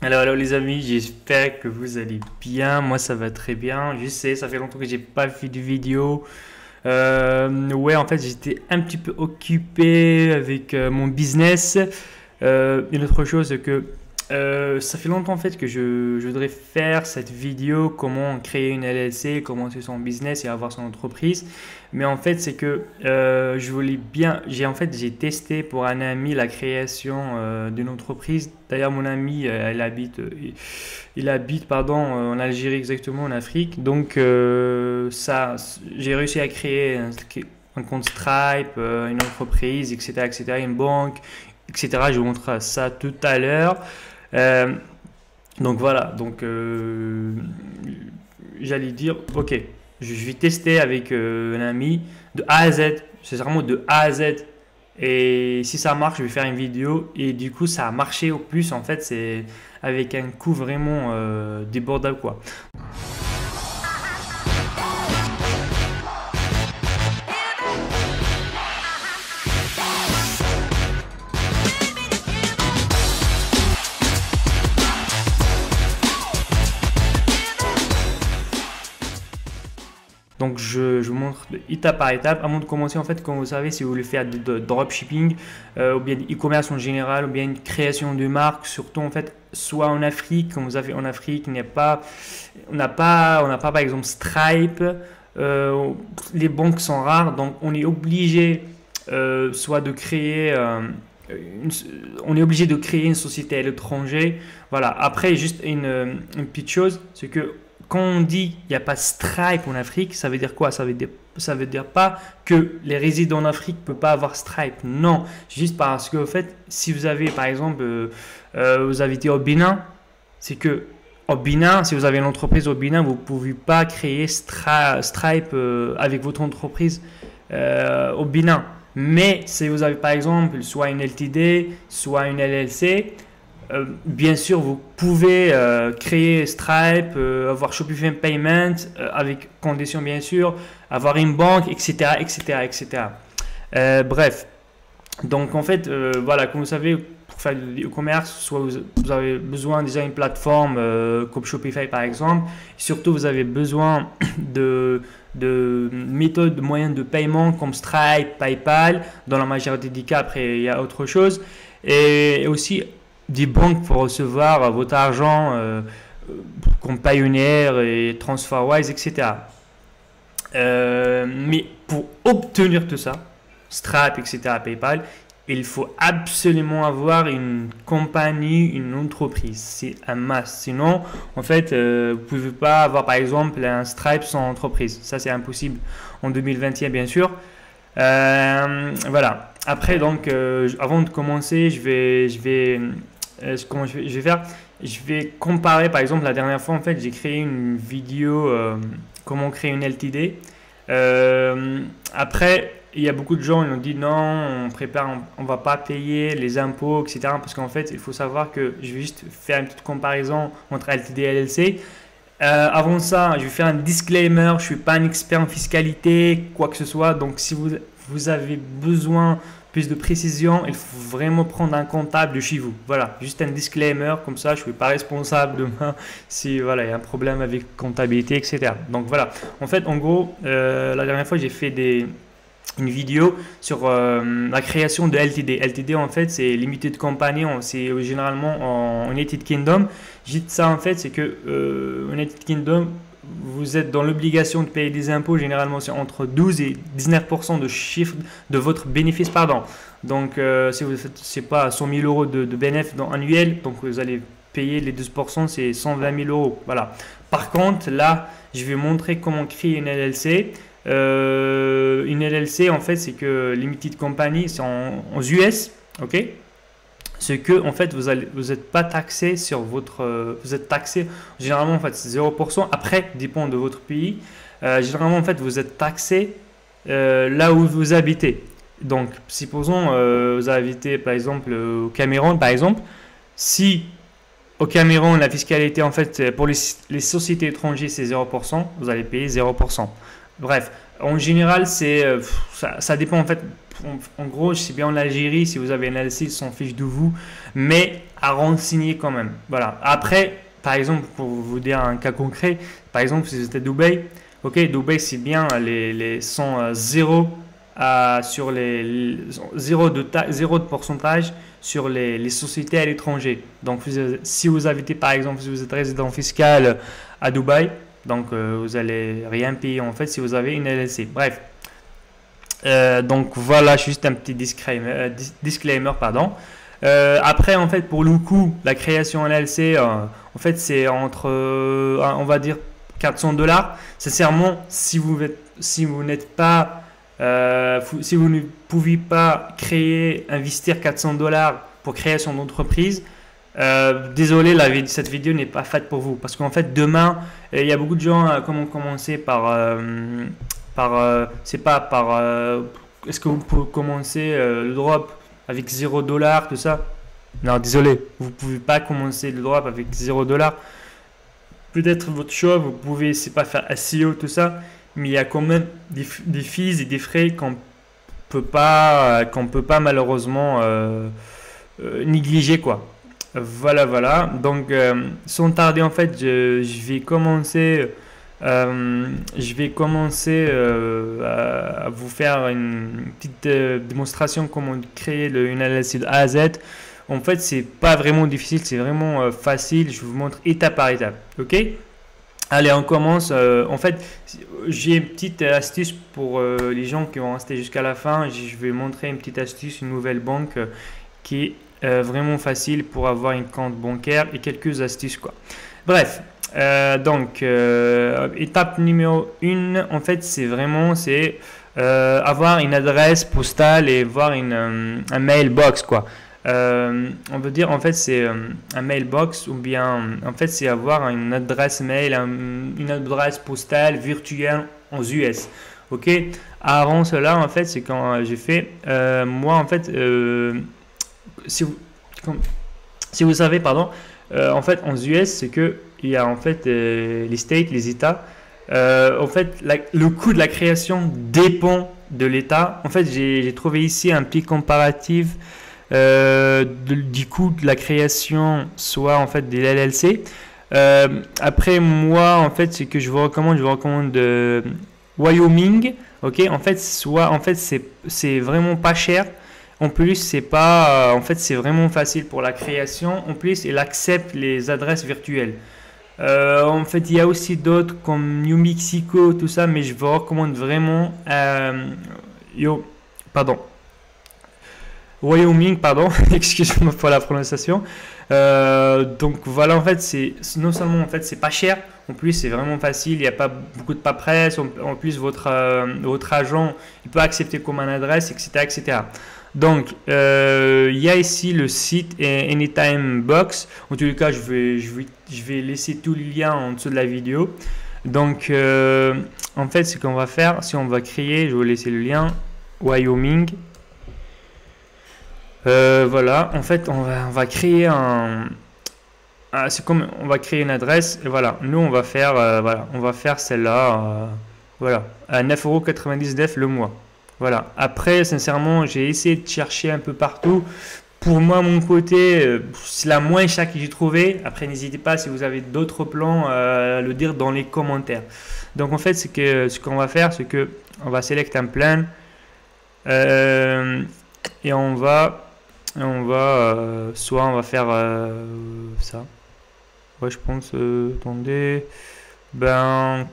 Alors les amis, j'espère que vous allez bien. Moi ça va très bien. Je sais, ça fait longtemps que j'ai pas fait de vidéo. Ouais, en fait j'étais un petit peu occupé avec mon business. Une autre chose c'est que ça fait longtemps en fait que je voudrais faire cette vidéo, comment créer une LLC, comment c'est son business et avoir son entreprise. Mais en fait c'est que je voulais bien, j'ai testé pour un ami la création d'une entreprise. D'ailleurs mon ami il habite pardon en Algérie exactement en Afrique. Donc ça, j'ai réussi à créer un compte Stripe, une entreprise, etc., etc., une banque, etc. Je vous montre ça tout à l'heure. Euh, donc voilà, donc j'allais dire, ok, je vais tester avec un ami de A à Z, c'est vraiment de A à Z. Et si ça marche, je vais faire une vidéo. Et du coup, ça a marché au plus. En fait, c'est avec un coût vraiment débordable, quoi. Donc je vous montre étape par étape. Avant de commencer, en fait, comme vous savez, si vous voulez faire du dropshipping, ou bien du e-commerce en général, ou bien une création de marque, surtout en fait, soit en Afrique, comme vous avez en Afrique, on n'a pas par exemple Stripe, les banques sont rares, donc on est obligé soit de créer une, on est obligé de créer une société à l'étranger. Voilà. Après, juste une petite chose, c'est que quand on dit il n'y a pas Stripe en Afrique, ça veut dire quoi? Ça veut dire pas que les résidents en Afrique ne peuvent pas avoir Stripe. Non, juste parce que en fait, si vous avez par exemple, vous habitez au Bénin, c'est que au Bénin, si vous avez une entreprise au Bénin, vous ne pouvez pas créer Stripe avec votre entreprise au Bénin. Mais si vous avez par exemple soit une LTD, soit une LLC, bien sûr, vous pouvez créer Stripe, avoir Shopify Payment avec conditions bien sûr, avoir une banque, etc., etc., etc. Bref, donc en fait, voilà, comme vous savez, pour faire du e-commerce, soit vous avez besoin déjà d'une plateforme comme Shopify par exemple. Surtout, vous avez besoin de méthodes, de moyens de paiement comme Stripe, PayPal. Dans la majorité des cas, après, il y a autre chose. Et aussi des banques pour recevoir votre argent comme Payoneer et TransferWise, etc. Mais pour obtenir tout ça, Stripe, etc., PayPal, il faut absolument avoir une compagnie, une entreprise. C'est un must. Sinon, en fait, vous ne pouvez pas avoir, par exemple, un Stripe sans entreprise. Ça, c'est impossible en 2021, bien sûr. Voilà. Après, donc, avant de commencer, comment je vais faire? Je vais comparer, par exemple, la dernière fois, en fait, j'ai créé une vidéo comment créer une LTD. Après, il y a beaucoup de gens qui ont dit non, on va pas payer les impôts, etc. Parce qu'en fait, il faut savoir que je vais juste faire une petite comparaison entre LTD et LLC. Avant ça, je vais faire un disclaimer, je suis pas un expert en fiscalité, quoi que ce soit. Donc, si vous avez besoin plus de précision, il faut vraiment prendre un comptable de chez vous. Voilà, juste un disclaimer, comme ça je ne suis pas responsable demain si voilà, il y a un problème avec comptabilité, etc. Donc voilà, en fait, en gros, la dernière fois j'ai fait une vidéo sur la création de LTD. LTD en fait c'est Limited Company, c'est généralement en United Kingdom. J'ai dit ça en fait, c'est que United Kingdom, vous êtes dans l'obligation de payer des impôts. Généralement, c'est entre 12 et 19% de chiffre de votre bénéfice. Pardon. Donc, si vous faites, c'est pas 100 000 euros de bénéfice annuel, donc vous allez payer les 12%, c'est 120 000 euros. Voilà. Par contre, là, je vais montrer comment créer une LLC. Une LLC, en fait, c'est que Limited Company, c'est en US, ok? C'est que en fait vous n'êtes pas taxé sur votre vous êtes taxé généralement en fait 0%. Après, dépend de votre pays, généralement en fait vous êtes taxé là où vous habitez. Donc supposons vous habitez par exemple au Cameroun par exemple. Si au Cameroun la fiscalité en fait pour les sociétés étrangères c'est 0%, vous allez payer 0%. Bref, en général ça dépend en fait. En gros, je sais bien en Algérie, si vous avez un LLC, ils s'en fichent de vous. Mais à renseigner quand même. Voilà. Après, par exemple, pour vous dire un cas concret, par exemple, si vous êtes à Dubaï, ok, Dubaï c'est bien, les sont zéro sur zéro de pourcentage sur les sociétés à l'étranger. Donc, si vous habitez par exemple, si vous êtes résident fiscal à Dubaï, donc vous allez rien payer en fait si vous avez une LLC. Bref. Donc voilà, juste un petit disclaimer, pardon. Après, en fait, pour le coup, la création en LLC, en fait, c'est entre, on va dire, 400 $. Sincèrement, si vous n'êtes pas, si vous ne pouvez pas investir 400 $ pour création d'entreprise, désolé, cette vidéo n'est pas faite pour vous. Parce qu'en fait, demain, il y a beaucoup de gens qui ont commencé c'est pas par est-ce que vous pouvez commencer le drop avec 0 $, tout ça? Non, désolé, vous pouvez pas commencer le drop avec 0 $. Peut-être votre choix, vous pouvez, c'est pas faire SEO, tout ça, mais il y a quand même des fees et des frais qu'on peut pas malheureusement négliger, quoi. Voilà. Donc, sans tarder, en fait, je vais commencer. À vous faire une petite démonstration comment créer une LLC de A à Z. En fait, c'est pas vraiment difficile, c'est vraiment facile. Je vous montre étape par étape. Ok? Allez, on commence. En fait, j'ai une petite astuce pour les gens qui vont rester jusqu'à la fin. Je vais montrer une petite astuce, une nouvelle banque qui est vraiment facile pour avoir un compte bancaire et quelques astuces, quoi. Bref. Donc, étape numéro 1, en fait, c'est avoir une adresse postale et avoir un mailbox, quoi. On veut dire, en fait, c'est un mailbox ou bien, en fait, c'est avoir une adresse mail, une adresse postale virtuelle aux US. Ok. Avant cela, en fait, c'est quand j'ai fait, moi, en fait, si vous savez, pardon, en fait, en US, c'est que il y a en fait les states, les États. En fait, le coût de la création dépend de l'État. En fait, j'ai trouvé ici un petit comparatif du coût de la création, soit en fait des LLC. Après, moi, en fait, c'est que je vous recommande Wyoming. Ok, en fait, c'est vraiment pas cher. En plus, c'est vraiment facile pour la création. En plus, il accepte les adresses virtuelles. En fait, il y a aussi d'autres comme New Mexico, tout ça, mais je vous recommande vraiment Wyoming, pardon, excusez-moi pour la prononciation. Donc voilà, en fait, non seulement en fait c'est pas cher, en plus c'est vraiment facile, il n'y a pas beaucoup de paperasse. En plus, votre agent, il peut accepter comme une adresse, etc. Donc, il y a ici le site Anytime Box. En tous les cas, je vais laisser tous les liens en dessous de la vidéo. Donc, en fait, ce qu'on va faire, si on va créer, je vais laisser le lien Wyoming. Voilà, en fait, on va créer c'est comme on va créer une adresse. Et voilà, nous, on va faire celle-là. Voilà, à 9,99 € le mois. Voilà. Après, sincèrement, j'ai essayé de chercher un peu partout. Pour moi, mon côté, c'est la moins chère que j'ai trouvé. Après, n'hésitez pas si vous avez d'autres plans à le dire dans les commentaires. Donc, en fait, ce qu'on va faire, c'est que on va sélectionner un plan et on va faire ça. Ouais, je pense. Attendez.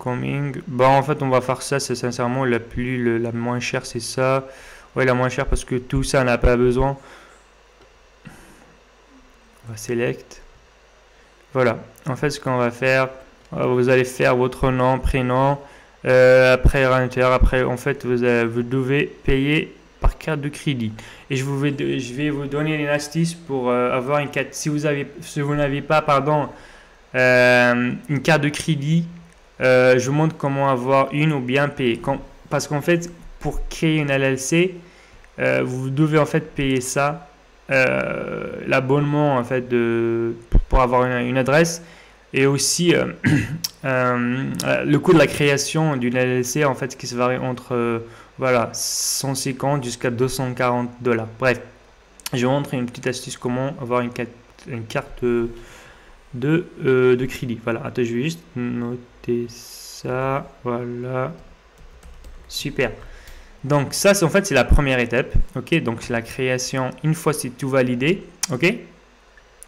Coming. En fait, on va faire ça. C'est sincèrement la moins chère, c'est ça. Ouais, la moins chère parce que tout ça n'a pas besoin. On va select. Voilà. En fait, ce qu'on va faire, vous allez faire votre nom, prénom. Après, à l'intérieur, en fait, vous devez payer par carte de crédit. Et je vais vous donner une astuce pour avoir une carte. Si vous n'avez pas, une carte de crédit, je vous montre comment avoir une ou bien payer. Parce qu'en fait, pour créer une LLC, vous devez en fait payer ça, l'abonnement en fait pour avoir une adresse, et aussi le coût de la création d'une LLC en fait qui se varie entre 150 jusqu'à 240 $. Bref, je vous montre une petite astuce comment avoir une carte une carte de crédit. Voilà, attends, je vais juste noter ça. Voilà, super. Donc ça, c'est en fait, c'est la première étape. Ok, donc c'est la création. Une fois c'est tout validé, ok.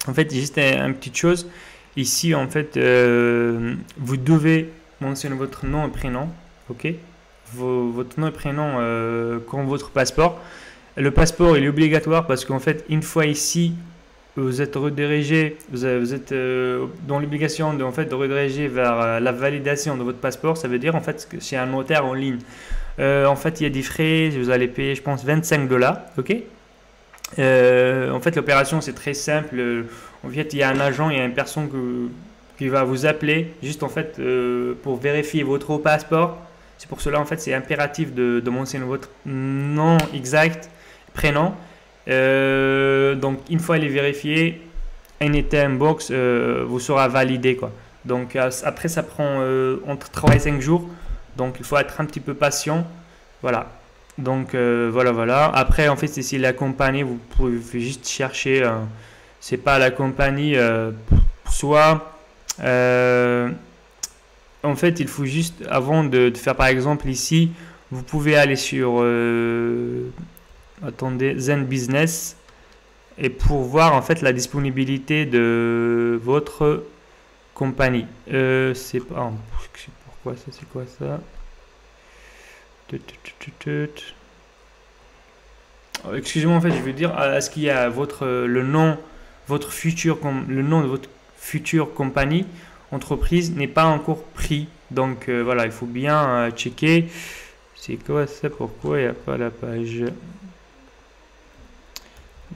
En fait, juste une petite chose. Ici, en fait, vous devez mentionner votre nom et prénom, ok. Votre nom et prénom comme votre passeport. Le passeport, il est obligatoire parce qu'en fait, une fois ici, vous êtes redirigé, vous êtes dans l'obligation de, en fait, de rediriger vers la validation de votre passeport. Ça veut dire en fait que c'est un notaire en ligne. En fait, il y a des frais, vous allez payer, je pense, 25 $, ok. En fait, l'opération, c'est très simple. En fait, il y a un agent, il y a une personne qui va vous appeler juste en fait pour vérifier votre passeport. C'est pour cela, en fait, c'est impératif de mentionner votre nom exact, prénom. Donc, une fois il est vérifié, un item box vous sera validé, quoi. Donc, après, ça prend entre 3 et 5 jours. Donc, il faut être un petit peu patient. Voilà. Donc, voilà. Après, en fait, ici, la compagnie, vous pouvez juste chercher. C'est pas la compagnie. Soit. En fait, il faut juste, avant de faire, par exemple, ici, vous pouvez aller sur. Attendez, Zen Business. Et pour voir, en fait, la disponibilité de votre compagnie. C'est pas. Pourquoi ça? C'est quoi ça? Excusez-moi, en fait, je veux dire, est-ce qu'il y a le nom de votre future compagnie, entreprise n'est pas encore pris. Donc voilà, il faut bien checker. C'est quoi ça? Pourquoi il n'y a pas la page?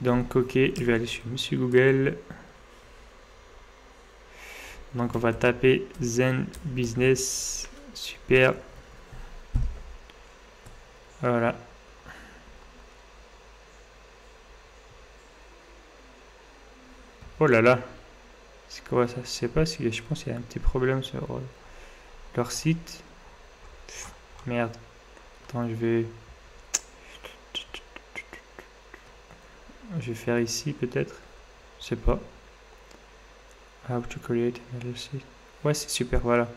Donc ok, je vais aller sur Monsieur Google. Donc on va taper Zen Business. Super. Voilà. Oh là là. C'est quoi ça? Je sais pas si je pense qu'il y a un petit problème sur leur site. Merde. Attends, je vais faire ici peut-être. Je sais pas. How to create an LLC. Ouais, c'est super, voilà.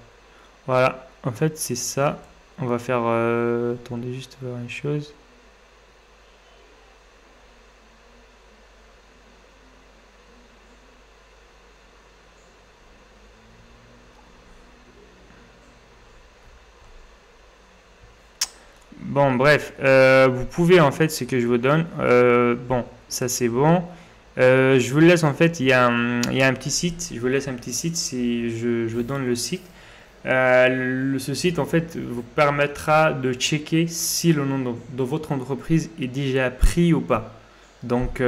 Voilà, en fait, c'est ça. On va faire. Attendez, juste voir une chose. Bon, bref, vous pouvez en fait ce que je vous donne. Bon, ça c'est bon. Je vous laisse en fait, il y a un petit site. Je vous laisse un petit site si je vous donne le site. Ce site en fait vous permettra de checker si le nom de votre entreprise est déjà pris ou pas. Donc, en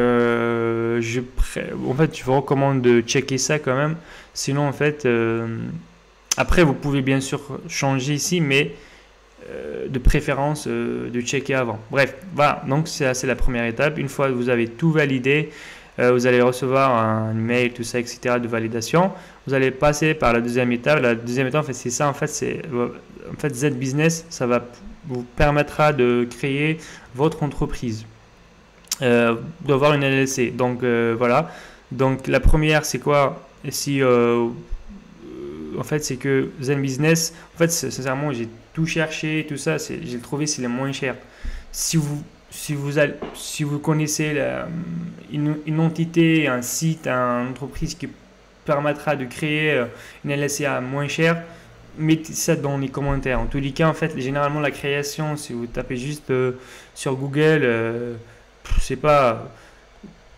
fait, je vous recommande de checker ça quand même. Sinon, en fait, après, vous pouvez bien sûr changer ici, mais de préférence de checker avant. Bref, voilà, donc c'est la première étape. Une fois que vous avez tout validé, vous allez recevoir un email, tout ça, etc. de validation. Vous allez passer par la deuxième étape. La deuxième étape, en fait, c'est ça. En fait, Z Business, ça va vous permettra de créer votre entreprise, d'avoir une LLC. Donc voilà. Donc la première, c'est quoi? Si en fait, c'est que Zen Business, en fait, sincèrement, j'ai tout cherché, tout ça, j'ai trouvé c'est le moins cher. Si vous connaissez une entité, un site, une entreprise qui permettra de créer une LLC à moins cher, mettez ça dans les commentaires. En tous les cas, en fait, généralement, la création, si vous tapez juste sur Google, c'est pas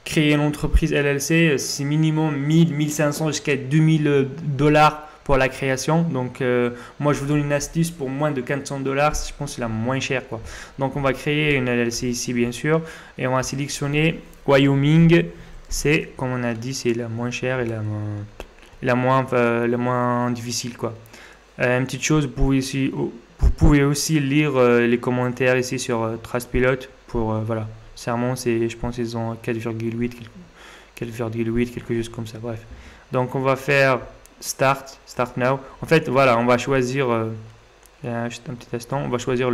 créer une entreprise LLC, c'est minimum 1000, 1500 jusqu'à 2000 $ pour la création. Donc, moi, je vous donne une astuce pour moins de 400 $. Je pense que c'est la moins chère, quoi. Donc, on va créer une LLC ici, bien sûr. Et on va sélectionner Wyoming. C'est, comme on a dit, c'est la moins chère et la moins difficile, quoi. Une petite chose, vous pouvez aussi lire les commentaires ici sur Trustpilot pour, voilà. Serment, je pense qu'ils ont 4,8, quelque chose comme ça. Bref. Donc, on va faire Start Now. En fait, voilà, on va choisir, juste un petit instant, on va choisir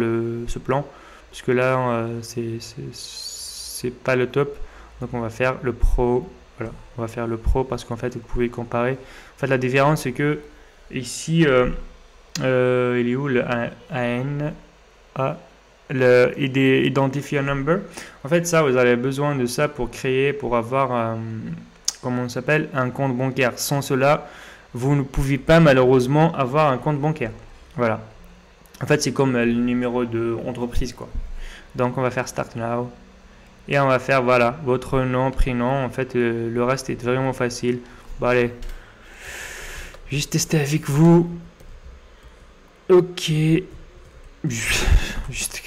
ce plan, parce que là, c'est pas le top. Donc, on va faire le Pro Voilà, on va faire le Pro parce qu'en fait, vous pouvez comparer. En fait, la différence, c'est que ici, il est où le AN, le Identifier Number. En fait, ça, vous avez besoin de ça pour créer, pour avoir, comment on s'appelle, un compte bancaire. Sans cela, vous ne pouvez pas malheureusement avoir un compte bancaire. Voilà. En fait, c'est comme le numéro de entreprise, quoi. Donc, on va faire Start Now. Et on va faire, voilà, votre nom, prénom. En fait, le reste est vraiment facile. Bon, allez. Juste tester avec vous. Ok. Juste.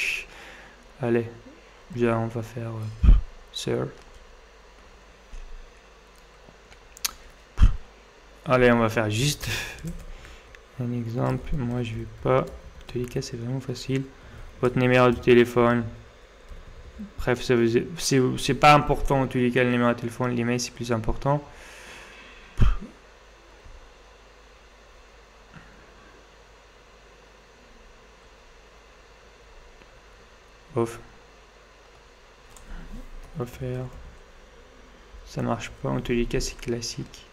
Allez. Bien, on va faire Sir. Allez, on va faire juste un exemple. Moi, je vais pas. En tous les cas, c'est vraiment facile. Votre numéro de téléphone. Bref, c'est pas important en tous les cas le numéro de téléphone, l'email c'est plus important. Off. Refaire. Ça marche pas, en tous les cas c'est classique.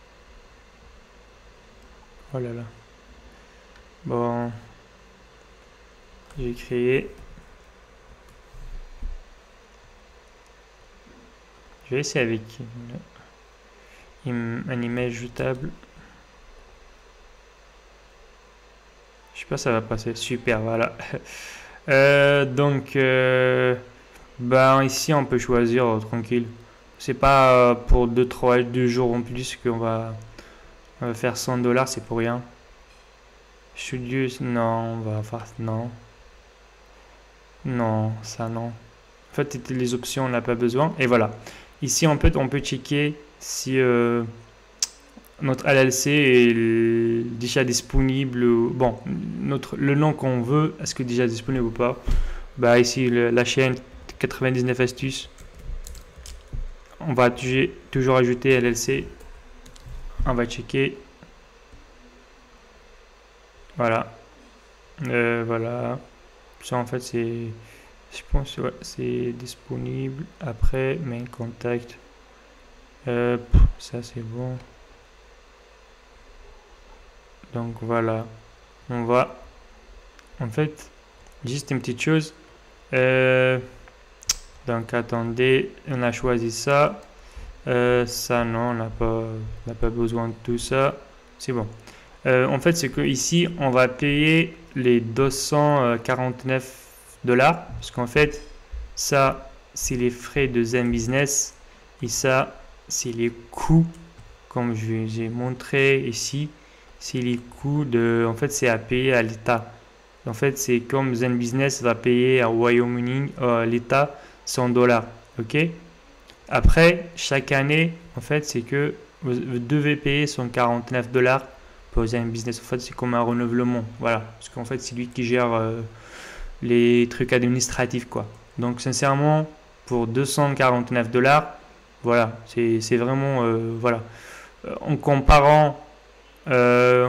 Oh là là. Bon. J'ai créé. Je vais essayer avec un email jetable. Je sais pas si ça va passer. Super, voilà. Donc, ben ici on peut choisir tranquille. C'est pas pour 2 jours en plus qu'on va faire 100 $, c'est pour rien. Studios, non, on va faire non. Non, ça non. En fait, les options, on n'a pas besoin. Et voilà. Ici, on peut checker si notre LLC est déjà disponible. Bon, le nom qu'on veut, est-ce que déjà disponible ou pas? Bah ici, la chaîne 99 astuces. On va toujours ajouter LLC. On va checker. Voilà. Voilà. Ça, en fait, c'est... Je pense ouais, c'est disponible. Après, main contact. Ça, c'est bon. Donc, voilà. On va... En fait, juste une petite chose. Donc, attendez. On a choisi ça. Ça, non, on n'a pas besoin de tout ça. C'est bon. En fait, c'est que ici, on va payer les 249 $, parce qu'en fait, ça, c'est les frais de Zen Business, et ça, c'est les coûts, comme je vous ai montré ici, c'est les coûts de, en fait, c'est à payer à l'État. En fait, c'est comme Zen Business va payer au Wyoming, l'État, 100 $, ok? Après, chaque année, en fait, c'est que vous devez payer 149 $ pour Zen Business. En fait, c'est comme un renouvellement, voilà, parce qu'en fait, c'est lui qui gère les trucs administratifs, quoi. Donc, sincèrement, pour 249 $, voilà, c'est vraiment, voilà. En comparant à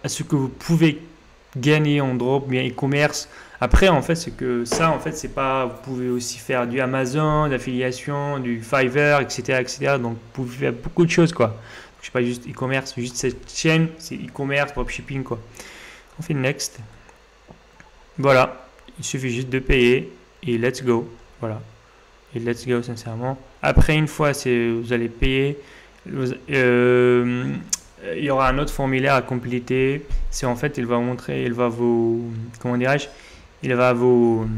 ce que vous pouvez gagner en drop, bien e-commerce. Après, en fait, c'est que ça, en fait, c'est pas. Vous pouvez aussi faire du Amazon, d'affiliation, du Fiverr, etc., etc. Donc, vous pouvez faire beaucoup de choses, quoi. Je sais pas juste e-commerce, juste cette chaîne, c'est e-commerce, dropshipping, quoi. On fait next. Voilà, il suffit juste de payer et let's go. Voilà, et let's go sincèrement. Après, une fois vous allez payer, il y aura un autre formulaire à compléter. C'est en fait, il va montrer, il va vous, comment dirais-je, il va vous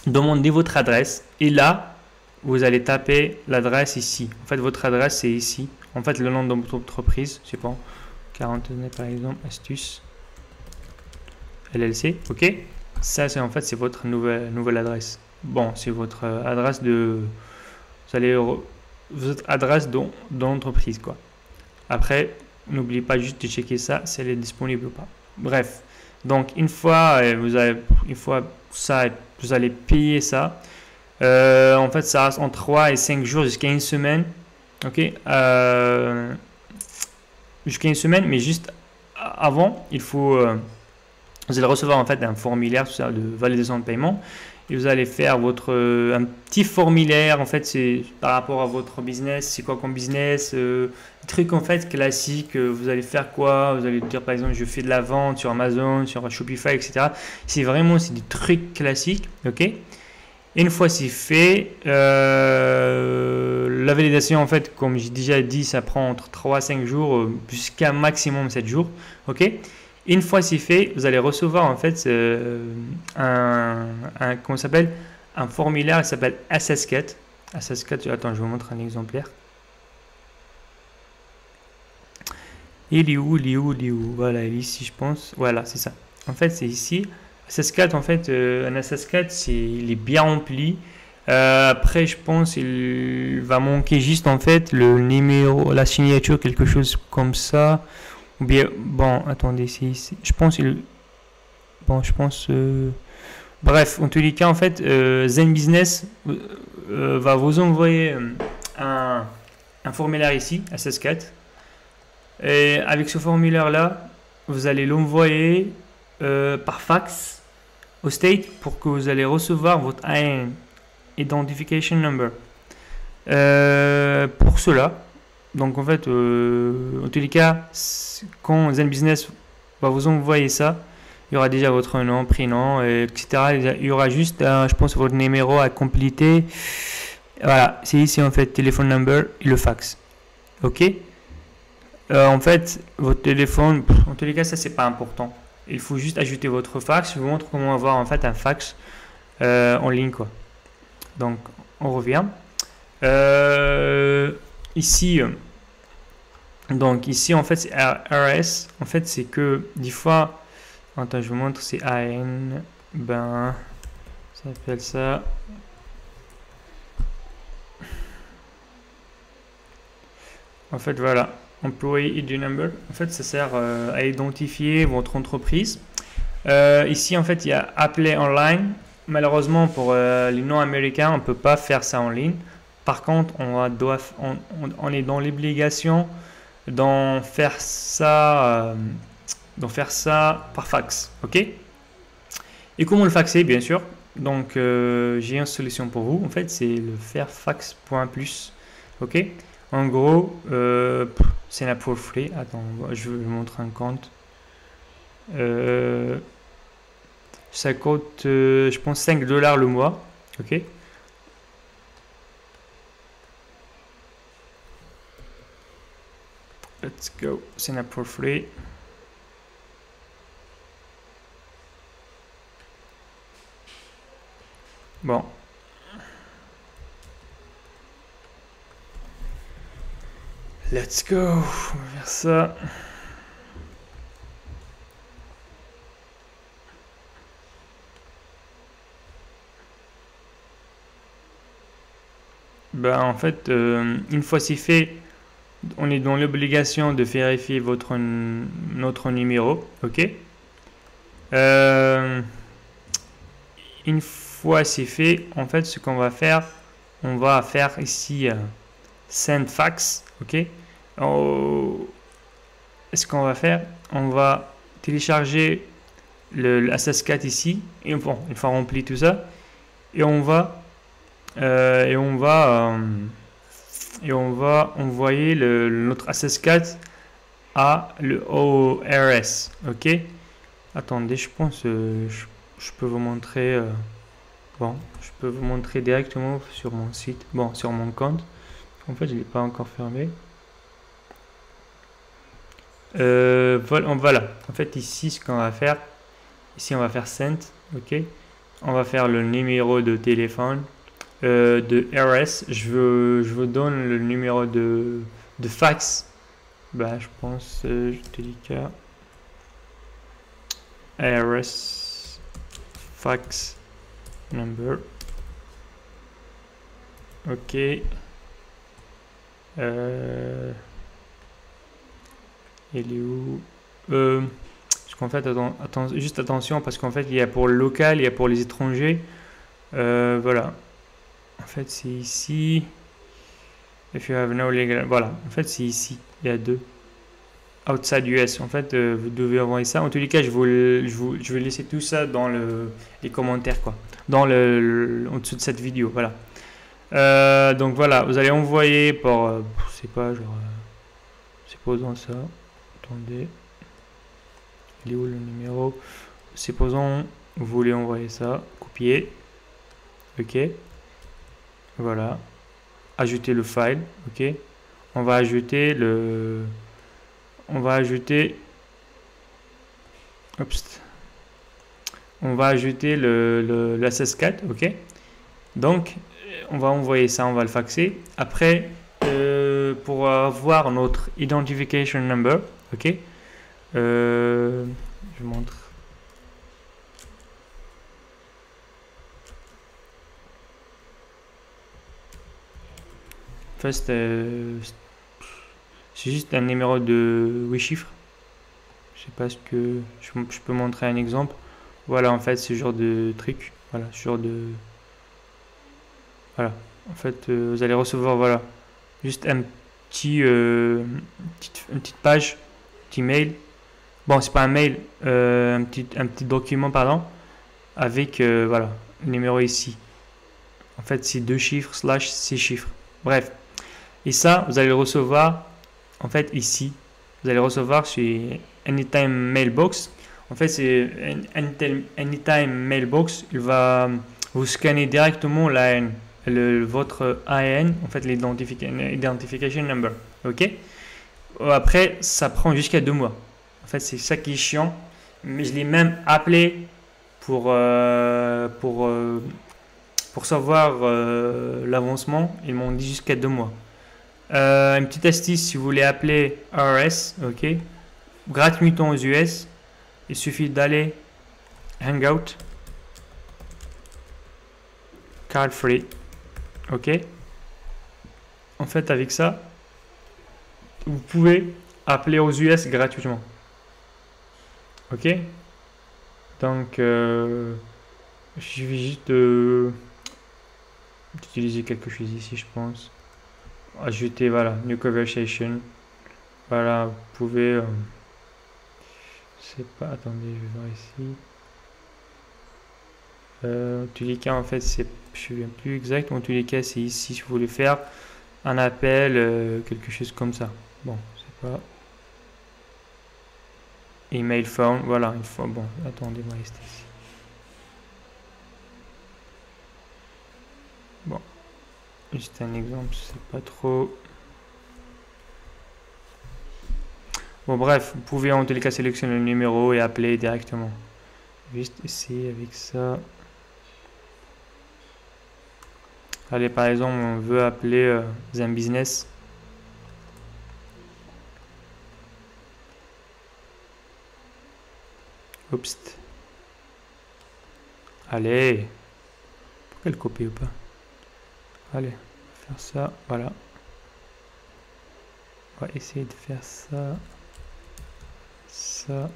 demander votre adresse. Et là, vous allez taper l'adresse ici. En fait, votre adresse, c'est ici. En fait, le nom de votre entreprise, c'est bon. 49 par exemple, astuce. LLC, ok. Ça, c'est en fait, c'est votre nouvelle adresse. Bon, c'est votre adresse de... Vous allez... Votre adresse d'entreprise, quoi. Après, n'oubliez pas juste de checker ça, si elle est disponible ou pas. Bref. Donc, une fois ça, vous allez payer ça. En fait, ça reste entre 3 et 5 jours jusqu'à une semaine. Ok. Jusqu'à une semaine, mais juste avant, il faut... vous allez recevoir en fait un formulaire de validation de paiement et vous allez faire votre un petit formulaire. En fait, c'est par rapport à votre business, c'est quoi comme business, truc en fait classique. Vous allez faire quoi? Vous allez dire par exemple, je fais de la vente sur Amazon, sur Shopify, etc. C'est des trucs classiques, ok? Et une fois c'est fait, la validation, en fait, comme j'ai déjà dit, ça prend entre 3 à 5 jours, jusqu'à maximum 7 jours. Ok? Une fois c'est fait, vous allez recevoir en fait comment ça s'appelle? Un formulaire qui s'appelle AssessCat. AssessCat, attends, je vous montre un exemplaire. Il est où? Voilà, il est ici, je pense. Voilà, c'est ça. En fait, c'est ici. AssessCat, en fait, un AssessCat, il est bien rempli. Après, je pense il va manquer juste en fait le numéro, la signature, quelque chose comme ça. Ou bien, bon, attendez, c'est ici. Bref, en tous les cas, en fait, Zen Business va vous envoyer un formulaire ici, AssessCat. Et avec ce formulaire-là, vous allez l'envoyer par fax au state pour que vous allez recevoir votre IN, Identification Number. Pour cela, donc en fait, en tous les cas, quand Zen Business va vous envoyer ça, il y aura déjà votre nom, prénom, etc. Il y aura juste, je pense, votre numéro à compléter. Voilà, c'est ici en fait, téléphone number et le fax. Ok? En fait, votre téléphone, en tous les cas, ça c'est pas important. Il faut juste ajouter votre fax. Je vous montre comment avoir en fait un fax en ligne, quoi. Donc, on revient. Ici, en fait, c'est RS. En fait, c'est que des fois, attends, je vous montre, c'est AN. Ben, ça s'appelle ça. En fait, voilà. Employee ID number. En fait, ça sert à identifier votre entreprise. Ici, en fait, il y a appeler online. Malheureusement, pour les non-américains, on ne peut pas faire ça en ligne. Par contre, on est dans l'obligation d'en faire ça par fax. Ok? Et comment le faxer, bien sûr. Donc, j'ai une solution pour vous. En fait, c'est le fairfax.plus. Ok? En gros, c'est la for free. Attends, je vous montre un compte. Ça coûte, je pense, 5 $ le mois. Ok? Let's go. C'est la for free. Bon. Let's go. On va faire ça. Ben, en fait, une fois c'est fait, on est dans l'obligation de vérifier notre numéro. Ok? Une fois c'est fait, en fait, ce qu'on va faire, on va faire ici send fax. Ok? Ce qu'on va faire, on va télécharger l'AssessCat ici, et bon, une fois rempli tout ça, et on va envoyer notre AssessCat à le ORS. Ok? Attendez, je pense je peux vous montrer je peux vous montrer directement sur mon site, sur mon compte. En fait, je ne l'ai pas encore fermé. Voilà. En fait, ici, ce qu'on va faire, on va faire send. Ok? On va faire le numéro de téléphone de RS. Je vous donne le numéro de fax. Bah, je pense, je te dis qu'à RS fax number. Ok. Il est où? Parce qu'en fait, juste attention, parce qu'en fait, il y a pour le local, il y a pour les étrangers. Voilà. En fait, c'est ici. If you have no legal. Voilà. En fait, c'est ici. Il y a deux. Outside US. En fait, vous devez envoyer ça. En tous les cas, je vais laisser tout ça dans les commentaires, quoi. dans en dessous de cette vidéo. Voilà. Donc voilà, vous allez envoyer par, je sais pas, genre, supposons ça. Attendez, il est où le numéro? Supposons vous voulez envoyer ça, copier, ok, voilà, ajouter le file, ok, on va ajouter oups, on va ajouter la 4, ok, donc on va envoyer ça, on va le faxer. Après, pour avoir notre identification number, ok, je montre. En fait, c'est juste un numéro de 8 chiffres. Je sais pas ce que je peux montrer un exemple. Voilà, en fait, ce genre de truc. Voilà, ce genre de. Voilà. En fait, vous allez recevoir, voilà, juste une petite page, petit mail. Bon, c'est pas un mail, un petit document, pardon, avec, voilà, le numéro ici. En fait, c'est 2 chiffres / 6 chiffres. Bref. Et ça, vous allez le recevoir, en fait, ici. Vous allez recevoir sur Anytime Mailbox. En fait, c'est Anytime Mailbox. Il va vous scanner directement votre AN, en fait, l'identification number. Ok. Après, ça prend jusqu'à 2 mois. En fait, c'est ça qui est chiant. Mais je l'ai même appelé pour savoir l'avancement. Ils m'ont dit jusqu'à 2 mois. Une petite astuce, si vous voulez appeler RS, ok, gratuitement aux US, il suffit d'aller Hangout, card free, ok. En fait, avec ça, vous pouvez appeler aux US gratuitement, ok. Donc, il suffit juste d'utiliser quelque chose ici, je pense. Ajouter, voilà, New Conversation. Voilà, vous pouvez. Je sais pas, attendez, je vais voir ici. En tous les cas, en fait, je ne me souviens plus exact. En tous les cas, c'est ici si vous voulez faire un appel, quelque chose comme ça. Bon, je sais pas. Email phone, voilà, il faut. Bon, attendez-moi, restez ici. Bon, juste un exemple, c'est pas trop. Bon, bref, vous pouvez en tous les cas sélectionner le numéro et appeler directement. Juste essayer avec ça. Allez, par exemple, on veut appeler un business. Oups. Allez. Pourquoi le copier ou pas? Allez, on va faire ça. Voilà. On va essayer de faire ça. Ça.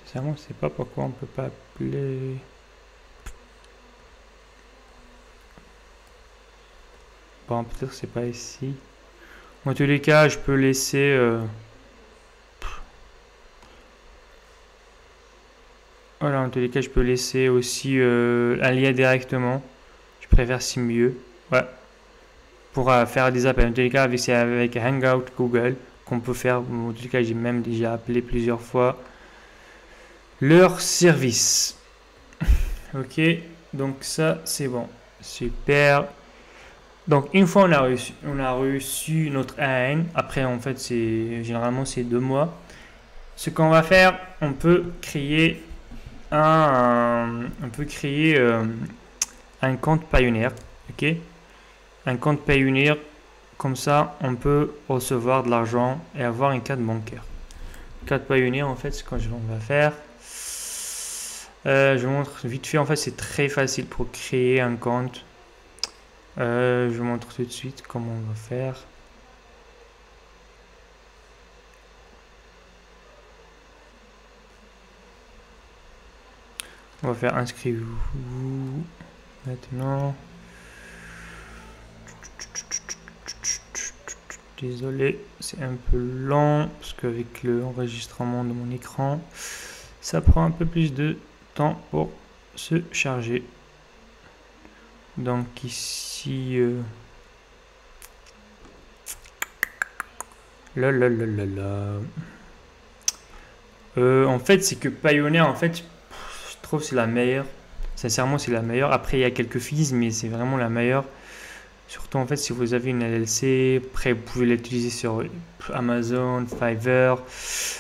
Sincèrement, je sais pas pourquoi on peut pas appeler. Bon, peut-être c'est pas ici. En tous les cas, je peux laisser. Voilà, en tous les cas, je peux laisser aussi un lien directement. Je préfère si mieux. Ouais. Pour faire des appels. En tous les cas, c'est avec Hangout Google qu'on peut faire. En tous les cas, j'ai même déjà appelé plusieurs fois leur service. Ok, donc ça c'est bon. Super. Donc une fois on a reçu notre AN, après en fait généralement c'est 2 mois. Ce qu'on va faire, on peut créer un compte Payoneer, ok, un compte Payoneer, comme ça on peut recevoir de l'argent et avoir une carte bancaire. Carte Payoneer, en fait, ce qu'on va faire, je vous montre vite fait. En fait, c'est très facile pour créer un compte. Je vous montre tout de suite comment on va faire. On va faire inscrivez-vous maintenant. Désolé, c'est un peu lent parce qu'avec l'enregistrement de mon écran. ça prend un peu plus de temps pour se charger. Donc ici, en fait, c'est que Pioneer, en fait, je trouve c'est la meilleure. Sincèrement, c'est la meilleure. Après, il y a quelques fees, mais c'est vraiment la meilleure. Surtout, en fait, si vous avez une LLC, après, vous pouvez l'utiliser sur Amazon, Fiverr,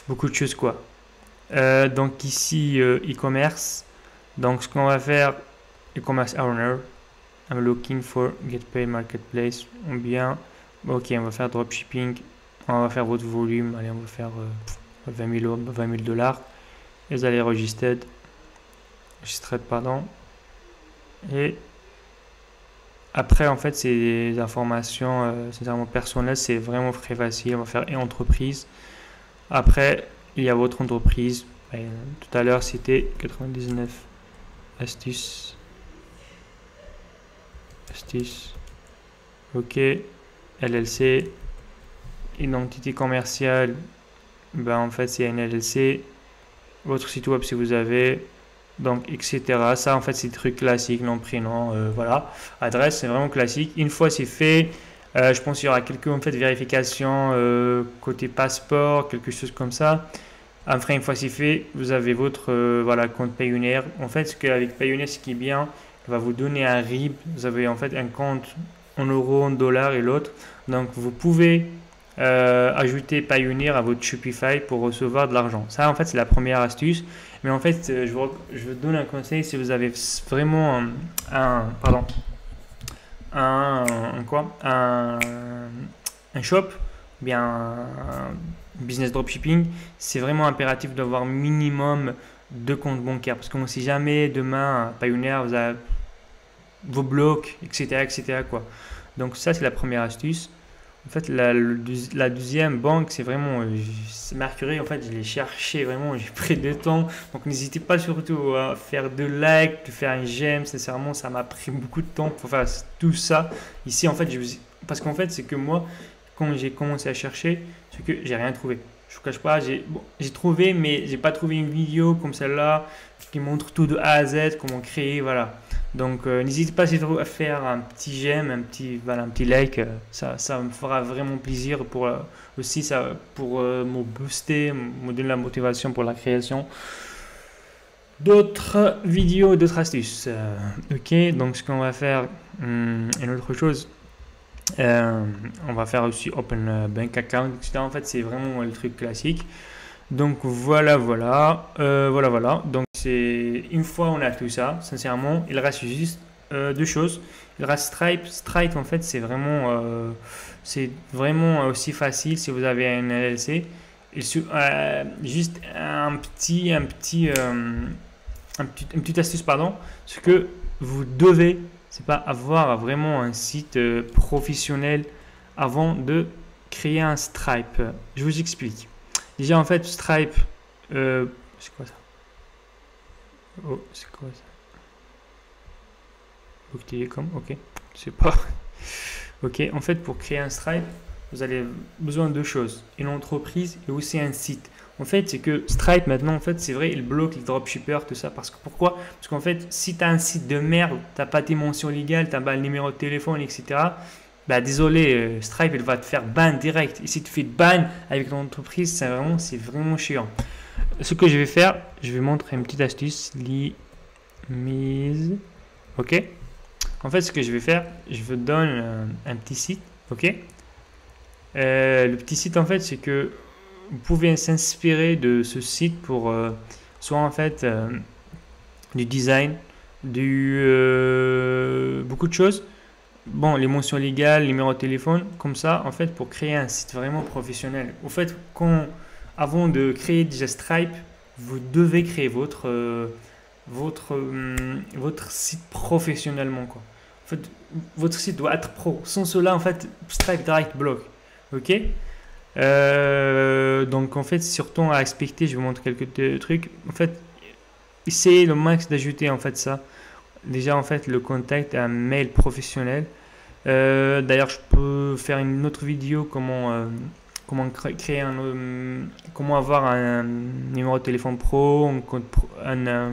beaucoup de choses, quoi. Donc ici, e-commerce. Donc, ce qu'on va faire, e-commerce owner. I'm looking for GetPay Marketplace. Ou bien, ok, on va faire dropshipping. On va faire votre volume. Allez, on va faire 20 000 dollars. Et vous allez enregistrer, pardon. Et après, en fait, c'est des informations sincèrement personnelles. C'est vraiment très facile. On va faire et entreprise. Après, il y a votre entreprise. Tout à l'heure, c'était 99 astuces. Ok. LLC. Identité commerciale. Ben, en fait, c'est une LLC. Votre site web si vous avez. Donc, etc. Ça, en fait, c'est des trucs classiques. Nom, prénom. Voilà. Adresse, c'est vraiment classique. Une fois c'est fait, je pense qu'il y aura quelques en fait, vérifications côté passeport, quelque chose comme ça. Après, une fois c'est fait, vous avez votre voilà, compte Payoneer. En fait, avec Payoneer, ce qui est bien, il va vous donner un RIB. Vous avez en fait un compte en euros, en dollars et l'autre. Donc, vous pouvez ajouter Payoneer à votre Shopify pour recevoir de l'argent. Ça, en fait, c'est la première astuce. Mais en fait, je vous donne un conseil si vous avez vraiment un shop, bien un business dropshipping, c'est vraiment impératif d'avoir minimum 2 comptes bancaires parce qu'on ne sait jamais demain, Payoneer, vous avez vos blocs, etc. quoi. Donc ça, c'est la première astuce. En fait, la deuxième banque, c'est vraiment Mercury. En fait, je l'ai cherché vraiment, j'ai pris du temps. Donc, n'hésitez pas surtout à faire de likes, de faire un j'aime. Sincèrement, ça m'a pris beaucoup de temps pour faire tout ça. Ici, en fait, parce qu'en fait, c'est que moi, quand j'ai commencé à chercher, c'est que j'ai rien trouvé. Je vous cache pas, j'ai trouvé, mais j'ai pas trouvé une vidéo comme celle-là qui montre tout de A à Z, comment créer, voilà. Donc n'hésitez pas à faire un petit j'aime, un petit like, ça me fera vraiment plaisir pour aussi ça pour me booster, me donner la motivation pour la création d'autres vidéos, d'autres astuces. Ok, donc ce qu'on va faire, une autre chose, on va faire aussi open bank account, etc. En fait, c'est vraiment le truc classique. Donc voilà. Donc c'est une fois on a tout ça, sincèrement, il reste juste 2 choses. Il reste Stripe. Stripe en fait c'est vraiment aussi facile si vous avez un LLC. Juste une petite astuce pardon, ce que vous devez, c'est pas avoir vraiment un site professionnel avant de créer un Stripe. Je vous explique. Déjà, en fait, Stripe, c'est quoi ça? Oh, c'est quoi ça? Book Telecom, ok. Je sais pas. Ok, en fait, pour créer un Stripe, vous avez besoin de 2 choses. Une entreprise et aussi un site. En fait, c'est que Stripe, maintenant, en fait, c'est vrai, il bloque les dropshippers, tout ça. Pourquoi? Parce qu'en fait, si tu as un site de merde, tu n'as pas tes mentions légales, tu n'as pas le numéro de téléphone, etc., bah désolé, Stripe, elle va te faire ban direct. Et si tu fais ban avec ton entreprise, c'est vraiment chiant. Ce que je vais faire, je vais montrer une petite astuce. Mise. Ok. En fait, ce que je vais faire, je vous donne un petit site. Ok. Le petit site, en fait, c'est que vous pouvez s'inspirer de ce site pour soit en fait du design, beaucoup de choses. Bon, les mentions légales, numéro de téléphone, comme ça, en fait, pour créer un site vraiment professionnel. Au fait, avant de créer déjà Stripe, vous devez créer votre site professionnellement, quoi. En fait, votre site doit être pro. Sans cela, en fait, Stripe direct bloque. Ok? Donc, en fait, surtout à respecter, je vous montre quelques trucs. En fait, essayez le max d'ajouter, en fait, ça. Déjà, en fait, le contact, un mail professionnel. D'ailleurs, je peux faire une autre vidéo comment comment créer comment avoir un numéro de téléphone pro, un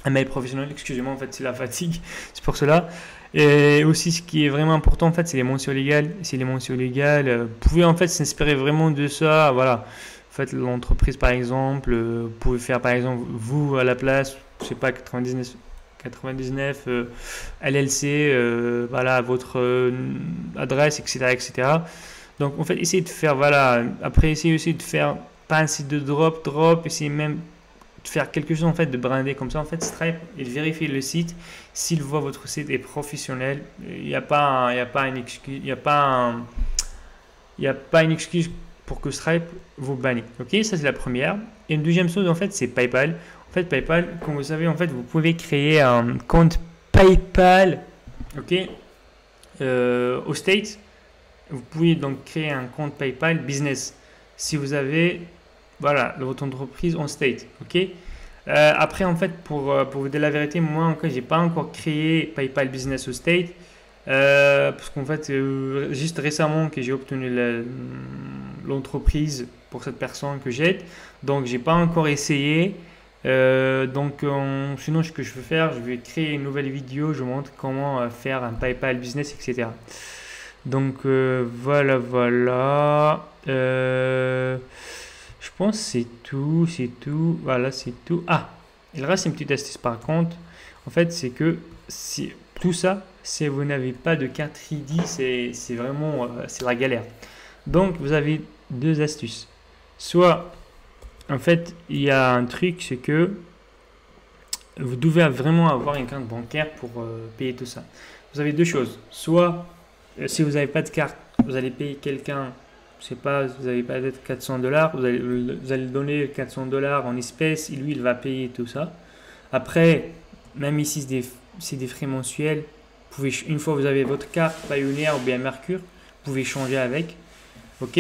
mail professionnel. Excusez-moi, en fait, c'est la fatigue, c'est pour cela. Et aussi, ce qui est vraiment important, en fait, c'est les mentions légales. C'est les mentions légales. Vous pouvez, en fait, s'inspirer vraiment de ça. Voilà. En fait, l'entreprise, par exemple, vous pouvez faire, par exemple, vous, à la place, je sais pas, 99 LLC, voilà, votre adresse, etc., etc. Donc, en fait, essayez de faire, voilà. Après, essayez aussi de faire, pas un site de drop, essayez même de faire quelque chose, en fait, de brander comme ça. En fait, Stripe, il vérifie le site. S'il voit votre site est professionnel, il n'y a pas une excuse, il n'y a pas une excuse pour que Stripe vous bannisse. Ok, ça c'est la première. Et une deuxième chose, en fait, c'est PayPal. En fait, PayPal, comme vous savez, en fait, vous pouvez créer un compte PayPal, ok, au States. Vous pouvez donc créer un compte PayPal business si vous avez, voilà, votre entreprise en States, ok. Après, en fait, pour vous dire la vérité, moi, encore, j'ai pas encore créé PayPal Business au State. Parce qu'en fait, juste récemment que j'ai obtenu l'entreprise pour cette personne que j'aide. Donc, j'ai pas encore essayé. Sinon, ce que je veux faire, je vais créer une nouvelle vidéo. Je vous montre comment faire un PayPal Business, etc. Donc, voilà. Je pense que c'est tout. Voilà, c'est tout. Ah, il reste une petite astuce par contre. En fait, c'est que tout ça, si vous n'avez pas de carte Ready, c'est vraiment c'est la galère. Donc, vous avez deux astuces. Soit, en fait, il y a un truc, c'est que vous devez vraiment avoir une carte bancaire pour payer tout ça. Vous avez deux choses. Soit, si vous n'avez pas de carte, vous allez payer quelqu'un. Je sais pas, vous avez peut-être $400, vous allez donner $400 en espèces et lui il va payer tout ça. Après, même ici c'est des frais mensuels. Vous pouvez, une fois que vous avez votre carte Payoneer ou bien Mercure, vous pouvez changer avec. Ok.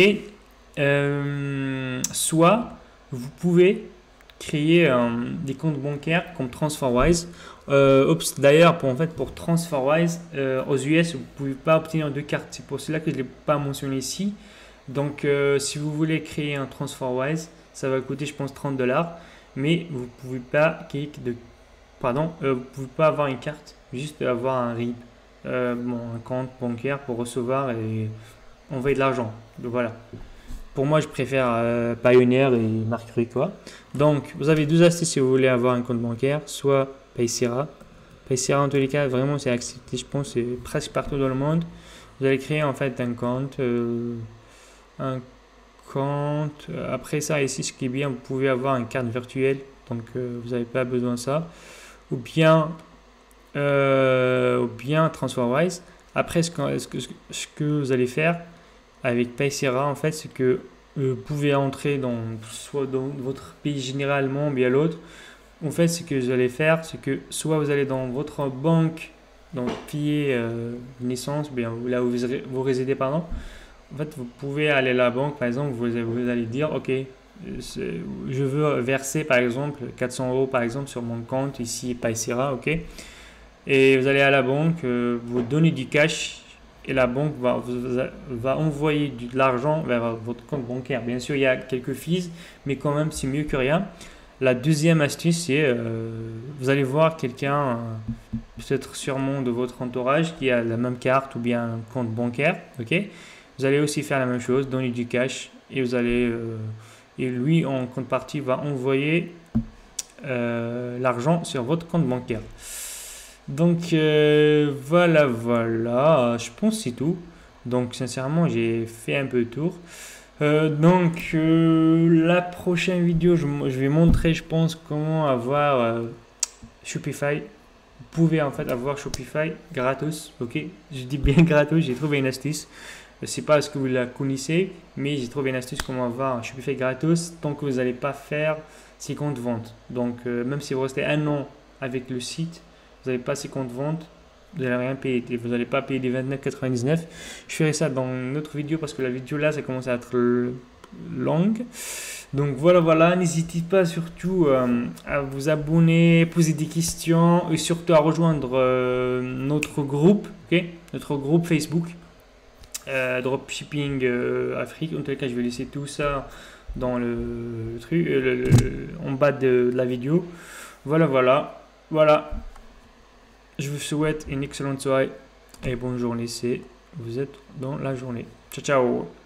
Soit vous pouvez créer des comptes bancaires comme TransferWise. D'ailleurs, pour TransferWise aux US, vous ne pouvez pas obtenir de carte. C'est pour cela que je ne l'ai pas mentionné ici. Donc, si vous voulez créer un TransferWise, ça va coûter, je pense, $30. Mais vous pouvez pas vous pouvez pas avoir une carte, juste avoir un RIB, un compte bancaire pour recevoir et envoyer de l'argent. Donc voilà. Pour moi, je préfère Payoneer et Mercury quoi. Donc, vous avez deux astuces si vous voulez avoir un compte bancaire, soit Paysera. Paysera, en tous les cas, vraiment, c'est accepté, je pense, c'est presque partout dans le monde. Vous allez créer en fait un compte. Après ça, ici, ce qui est bien, vous pouvez avoir une carte virtuelle, donc vous n'avez pas besoin de ça. Ou bien TransferWise. Après, ce que vous allez faire avec Paysera, en fait, c'est que vous pouvez entrer soit dans votre pays généralement, ou bien l'autre. En fait, ce que vous allez faire, c'est que soit vous allez dans votre banque, dans le pays de naissance, bien là où vous résidez, pardon. En fait, vous pouvez aller à la banque, par exemple, vous allez dire, ok, je veux verser, par exemple, 400 € par exemple sur mon compte ici, Paysera, ok. Et vous allez à la banque, vous donnez du cash et la banque va envoyer de l'argent vers votre compte bancaire. Bien sûr, il y a quelques fees, mais quand même, c'est mieux que rien. La deuxième astuce, c'est vous allez voir quelqu'un, peut-être sûrement de votre entourage, qui a la même carte ou bien un compte bancaire, ok. Vous allez aussi faire la même chose, donner du cash et vous allez et lui en contrepartie va envoyer l'argent sur votre compte bancaire. Donc voilà, je pense que c'est tout. Donc sincèrement, j'ai fait un peu le tour. La prochaine vidéo, je vais montrer, je pense, comment avoir Shopify. Vous pouvez en fait avoir Shopify gratos, ok. Je dis bien gratos, j'ai trouvé une astuce. Je ne sais pas ce que vous la connaissez, mais j'ai trouvé une astuce comment avoir un Shopify gratos tant que vous n'allez pas faire 6 comptes ventes. Donc, même si vous restez un an avec le site, vous n'avez pas 6 comptes ventes, vous n'allez rien payer. Vous n'allez pas payer des 29,99. Je ferai ça dans une autre vidéo parce que la vidéo là, ça commence à être longue. Donc voilà, n'hésitez pas surtout à vous abonner, poser des questions et surtout à rejoindre notre groupe, ok, notre groupe Facebook. dropshipping Afrique. En tout cas, je vais laisser tout ça dans le truc, en bas de la vidéo. Voilà, voilà. Voilà. Je vous souhaite une excellente soirée et bonne journée. Vous êtes dans la journée. Ciao, ciao.